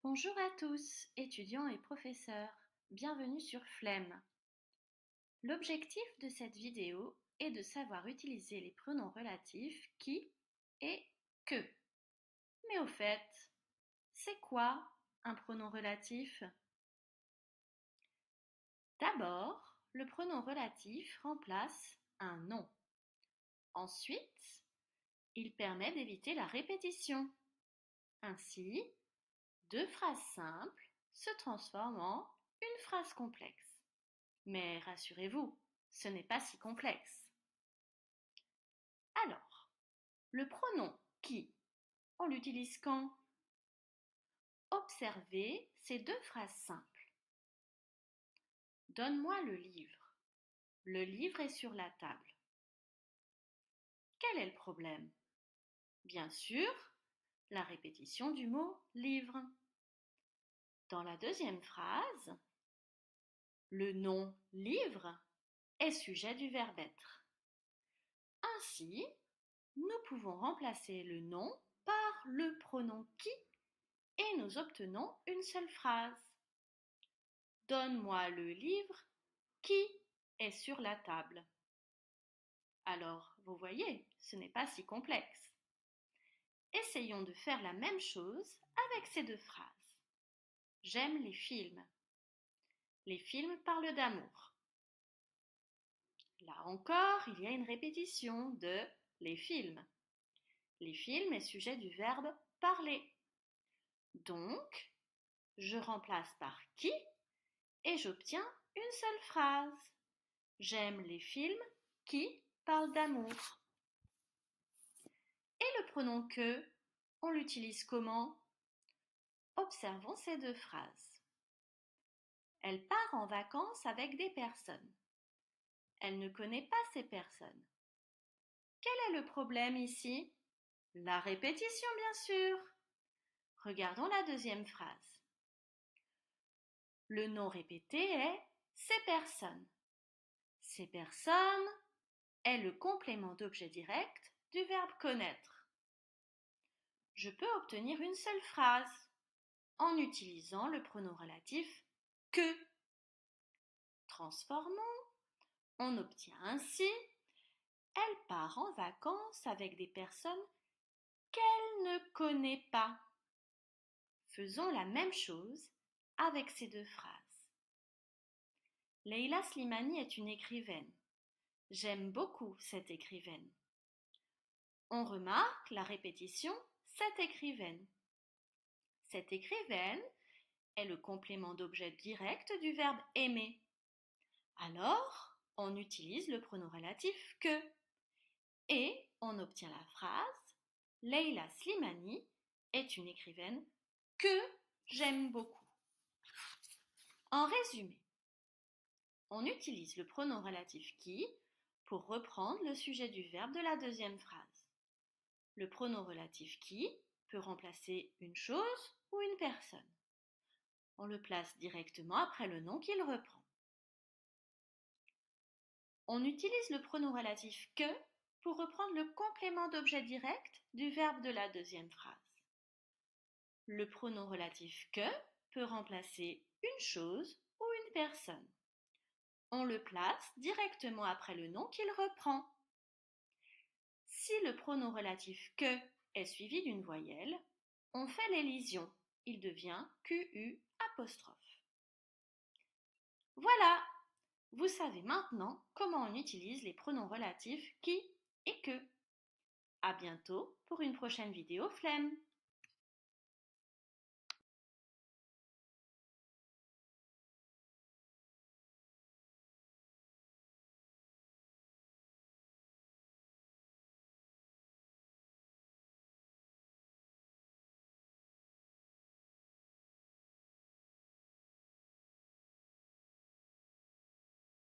Bonjour à tous, étudiants et professeurs. Bienvenue sur Flemme. L'objectif de cette vidéo est de savoir utiliser les pronoms relatifs qui et que. Mais au fait, c'est quoi un pronom relatif? D'abord, le pronom relatif remplace un nom. Ensuite, il permet d'éviter la répétition. Ainsi, deux phrases simples se transforment en une phrase complexe. Mais rassurez-vous, ce n'est pas si complexe. Alors, le pronom qui, on l'utilise quand? Observez ces deux phrases simples. Donne-moi le livre. Le livre est sur la table. Quel est le problème? Bien sûr, la répétition du mot livre. Dans la deuxième phrase, le nom livre est sujet du verbe être. Ainsi, nous pouvons remplacer le nom par le pronom qui et nous obtenons une seule phrase. Donne-moi le livre qui est sur la table. Alors, vous voyez, ce n'est pas si complexe. Essayons de faire la même chose avec ces deux phrases. J'aime les films. Les films parlent d'amour. Là encore, il y a une répétition de les films. Les films est sujet du verbe parler. Donc, je remplace par qui et j'obtiens une seule phrase. J'aime les films qui parlent d'amour. Et le pronom que, on l'utilise comment? Observons ces deux phrases. Elle part en vacances avec des personnes. Elle ne connaît pas ces personnes. Quel est le problème ici? La répétition, bien sûr. Regardons la deuxième phrase. Le nom répété est ces personnes. Ces personnes est le complément d'objet direct du verbe connaître. Je peux obtenir une seule phrase en utilisant le pronom relatif que. Transformons, on obtient ainsi elle part en vacances avec des personnes qu'elle ne connaît pas. Faisons la même chose avec ces deux phrases. Leila Slimani est une écrivaine. J'aime beaucoup cette écrivaine. On remarque la répétition cette écrivaine. Cette écrivaine est le complément d'objet direct du verbe aimer. Alors, on utilise le pronom relatif que et on obtient la phrase Leila Slimani est une écrivaine que j'aime beaucoup. En résumé, on utilise le pronom relatif qui pour reprendre le sujet du verbe de la deuxième phrase. Le pronom relatif qui peut remplacer une chose ou une personne. On le place directement après le nom qu'il reprend. On utilise le pronom relatif que pour reprendre le complément d'objet direct du verbe de la deuxième phrase. Le pronom relatif que peut remplacer une chose ou une personne. On le place directement après le nom qu'il reprend. Si le pronom relatif que est suivi d'une voyelle, on fait l'élision. Il devient QU apostrophe. Voilà, vous savez maintenant comment on utilise les pronoms relatifs qui et que. À bientôt pour une prochaine vidéo Flemme.